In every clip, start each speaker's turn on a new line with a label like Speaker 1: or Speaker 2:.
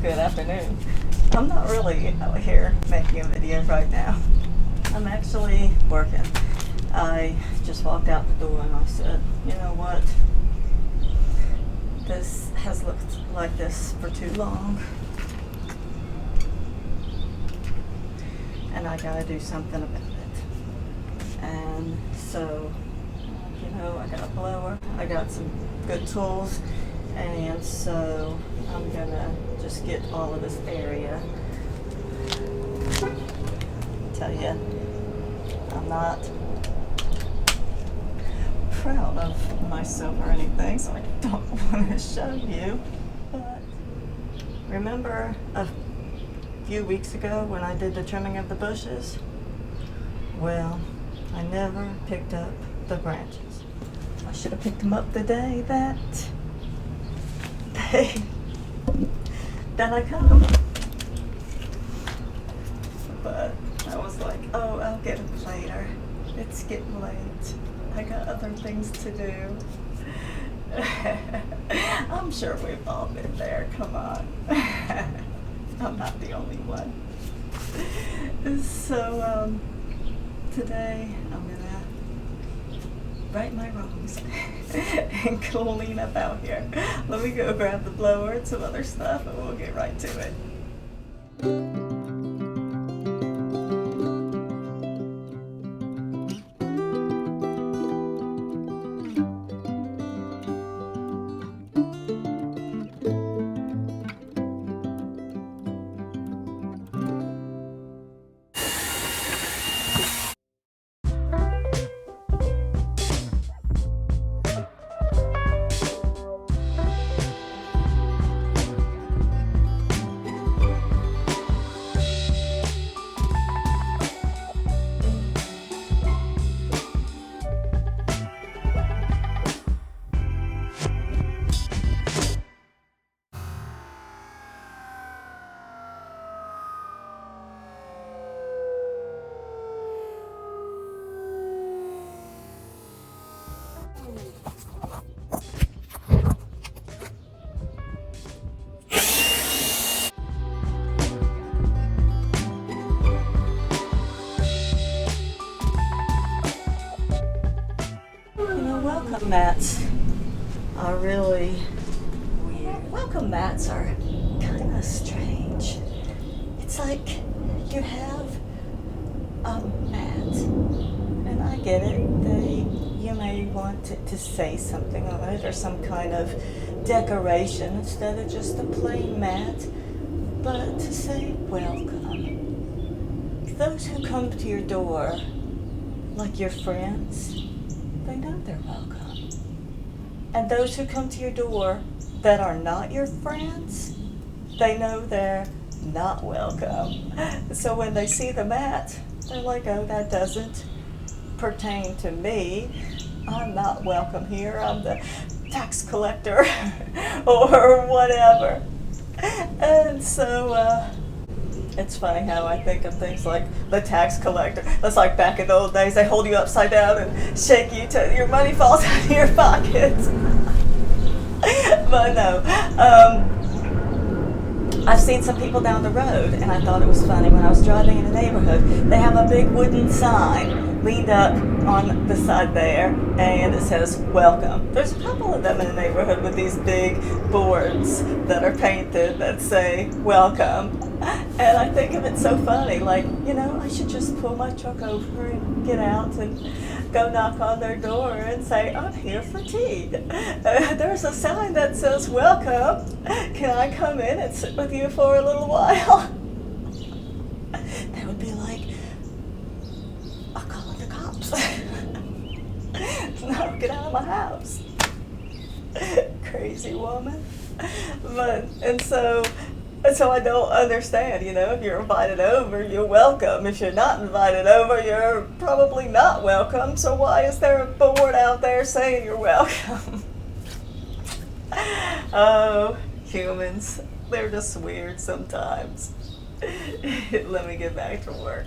Speaker 1: good afternoon. I'm not really out here making a video right now. I'm actually working. I just walked out the door and I said, you know what? This has looked like this for too long. And I gotta do something about it. And so, I got a blower, I got some good tools, and so I'm gonna just get all of this area. Tell you, I'm not proud of myself or anything, so I don't want to show you. But remember a few weeks ago when I did the trimming of the bushes? Well, I never picked up the branches. I should have picked them up the day that I cut them. But I was like, oh, I'll get them later. It's getting late. I got other things to do. I'm sure we've all been there. Come on. I'm not the only one. So, today I'm gonna right my wrongs and clean up out here. Let me go grab the blower and some other stuff and we'll get right to it. Welcome mats are really weird. Welcome mats are kind of strange. It's like you have a mat, and I get it. You may want it to say something on it or some kind of decoration instead of just a plain mat, but to say welcome. Those who come to your door, like your friends, they know they're welcome. And those who come to your door that are not your friends, they know they're not welcome. So when they see the mat, they're like, oh, that doesn't pertain to me. I'm not welcome here. I'm the tax collector or whatever. And so, it's funny how I think of things like the tax collector. That's like back in the old days, they hold you upside down and shake you till your money falls out of your pockets. But no, I've seen some people down the road, and I thought it was funny when I was driving in a neighborhood. They have a big wooden sign leaned up on the side there, and it says welcome. There's a couple of them in the neighborhood with these big boards that are painted that say welcome. And I think of it so funny, like, I should just pull my truck over and get out and go knock on their door and say, I'm here for tea. There's a sign that says welcome. Can I come in and sit with you for a little while? They would be like, I'll call the cops. No, get out of my house. Crazy woman. So I don't understand, if you're invited over, you're welcome. If you're not invited over, you're probably not welcome. So why is there a board out there saying you're welcome? Oh, humans, they're just weird sometimes. Let me get back to work.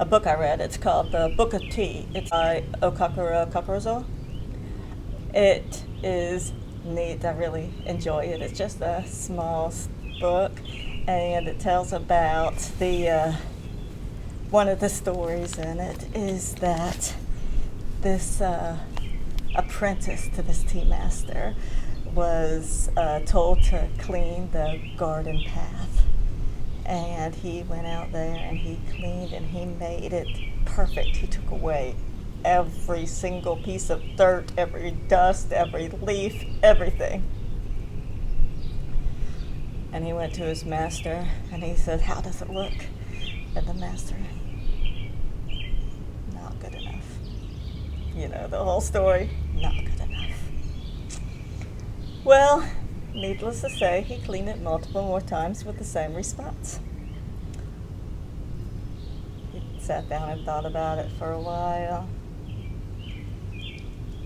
Speaker 1: a book I read. It's called The Book of Tea. It's by Okakura Kokorozo. It is neat. I really enjoy it. It's just a small book, and it tells about the one of the stories in it is that this apprentice to this tea master was told to clean the garden path, and he went out there and he cleaned and he made it perfect. He took away every single piece of dirt, every dust, every leaf, everything. And he went to his master and he said, "How does it look?" And the master, "Not good enough." You know the whole story, not good enough. Well, needless to say, he cleaned it multiple more times with the same response. He sat down and thought about it for a while,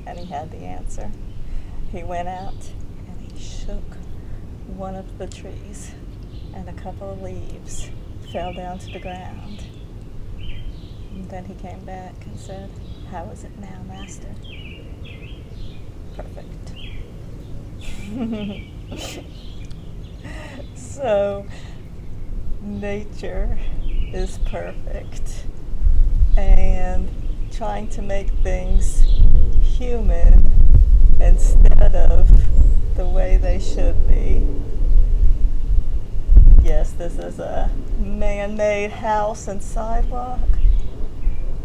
Speaker 1: and he had the answer. He went out and he shook one of the trees, and a couple of leaves fell down to the ground. And then he came back and said, "How is it now, master?" Perfect. So, nature is perfect, and trying to make things human instead of the way they should be. Yes, this is a man-made house and sidewalk,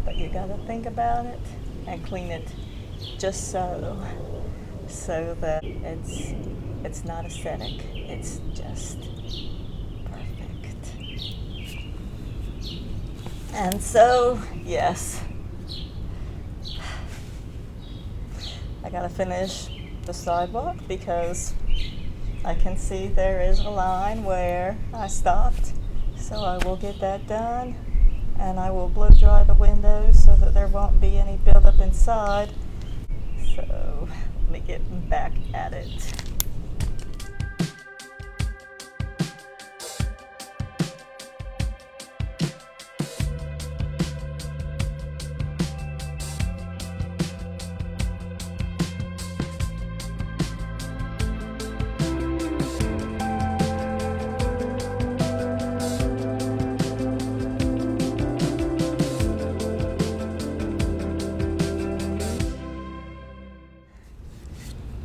Speaker 1: but you gotta think about it and clean it just so that it's not aesthetic, it's just perfect. And so, yes, I gotta finish the sidewalk because I can see there is a line where I stopped, so I will get that done, and I will blow dry the windows so that there won't be any buildup inside. So let me get back at it.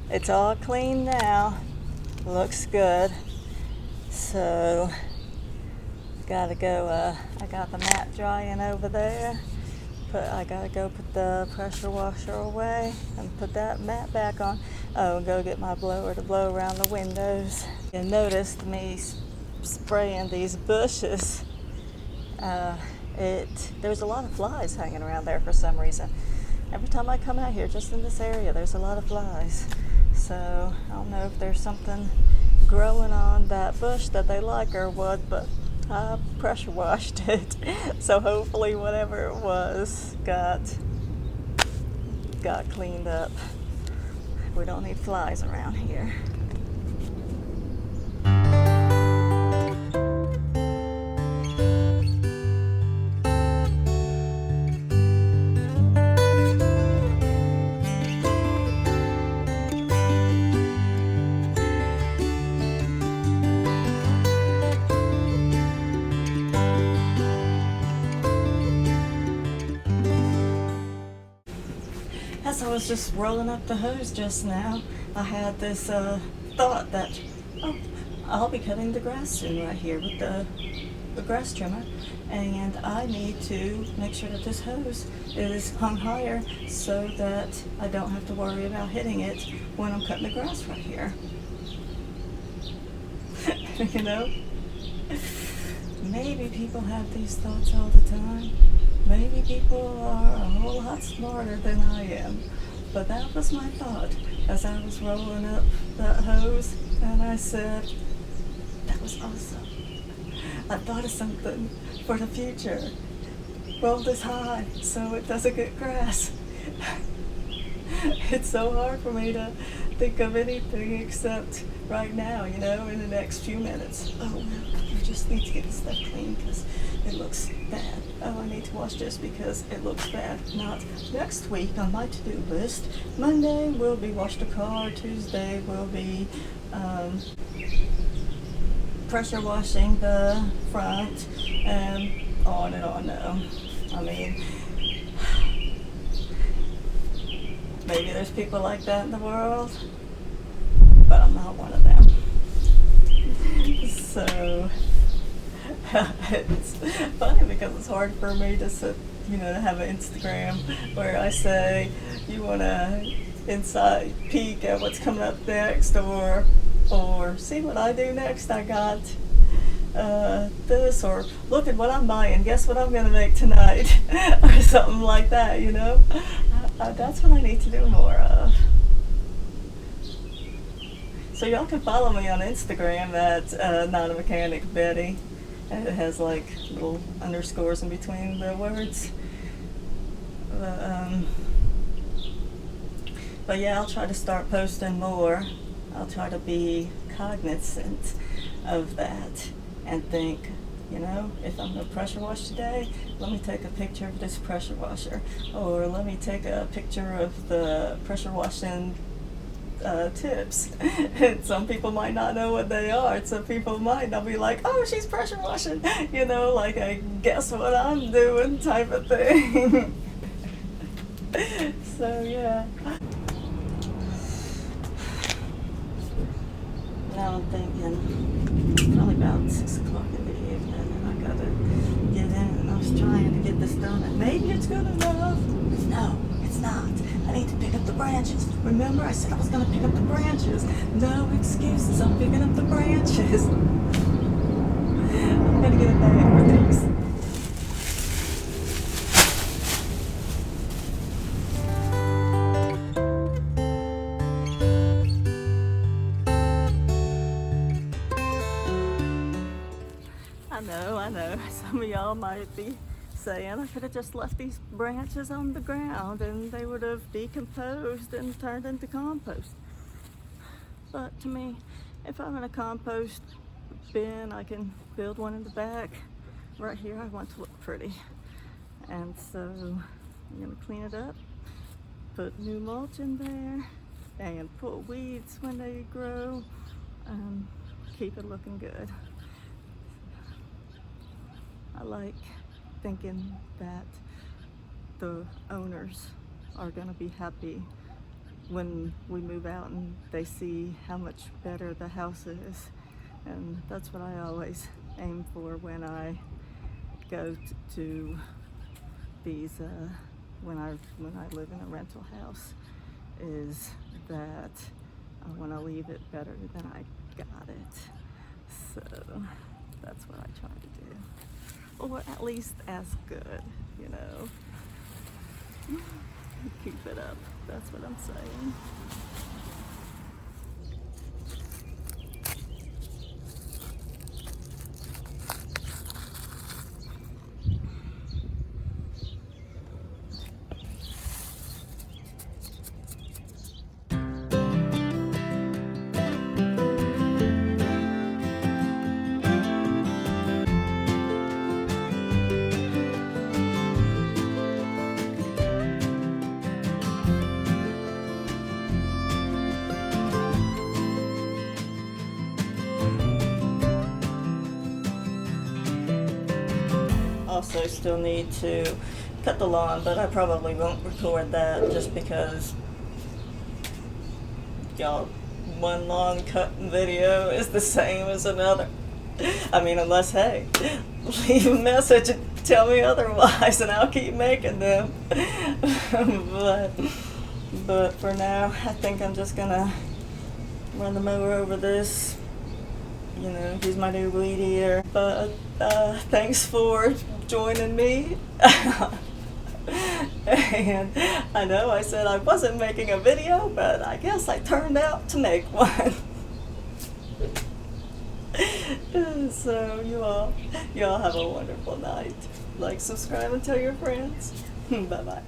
Speaker 1: It's all clean now. Looks good. So, gotta go, I got the mat drying over there. I gotta go put the pressure washer away and put that mat back on. Oh, and go get my blower to blow around the windows. You noticed me spraying these bushes. There's a lot of flies hanging around there for some reason. Every time I come out here, just in this area, there's a lot of flies. So I don't know if there's something growing on that bush that they like or what, but I pressure washed it. So hopefully whatever it was got cleaned up. We don't need flies around here. As I was just rolling up the hose just now, I had this thought that, oh, I'll be cutting the grass soon right here with the grass trimmer, and I need to make sure that this hose is hung higher so that I don't have to worry about hitting it when I'm cutting the grass right here. You know? Maybe people have these thoughts all the time. Maybe people are a whole lot smarter than I am. But that was my thought as I was rolling up that hose, and I said, that was awesome. I thought of something for the future. Roll this high so it doesn't get grass. It's so hard for me to think of anything except right now, in the next few minutes. Oh, well, I just need to get this stuff clean because it looks bad. Oh, I need to wash this because it looks bad. Not next week on my to-do list. Monday will be wash the car. Tuesday will be pressure washing the front, and on and on. No, I mean, maybe there's people like that in the world, but I'm not one of them. So it's funny because it's hard for me to sit, to have an Instagram where I say, you want to inside peek at what's coming up next, or see what I do next. I got this, or look at what I'm buying. Guess what I'm going to make tonight, or something like that. That's what I need to do more of. So y'all can follow me on Instagram at Not a Mechanic Betty, and it has like little underscores in between the words. But yeah, I'll try to start posting more. I'll try to be cognizant of that and think, if I'm going to pressure wash today, let me take a picture of this pressure washer, or let me take a picture of the pressure washing tips. And some people might not know what they are, and some people might not be like, oh, she's pressure washing, like a guess what I'm doing type of thing. So yeah. Now I'm thinking probably about 6 o'clock in the evening, and I gotta get in, and I was trying to get this done, and maybe it's good enough. No, it's not. I need to pick up the branches. Remember, I said I was gonna pick up the branches. No excuses, I'm picking up the branches. I'm gonna get a bag for these. I know. Some of y'all might be saying I could have just left these branches on the ground and they would have decomposed and turned into compost. But to me, if I'm in a compost bin, I can build one in the back. Right here, I want to look pretty. And so I'm gonna clean it up, put new mulch in there, and pull weeds when they grow, and keep it looking good. I like thinking that the owners are going to be happy when we move out and they see how much better the house is. And that's what I always aim for when I go to these, when I live in a rental house, is that I want to leave it better than I got it. So that's what I try to do. Or at least as good, Keep it up. That's what I'm saying. Also still need to cut the lawn, but I probably won't record that just because y'all, one lawn cutting video is the same as another. I mean, unless, hey, leave a message and tell me otherwise and I'll keep making them. But for now, I think I'm just gonna run the mower over this, use my new weed eater. But thanks for joining me. And I know I said I wasn't making a video, but I guess I turned out to make one. So you all have a wonderful night. Like, subscribe, and tell your friends. Bye bye.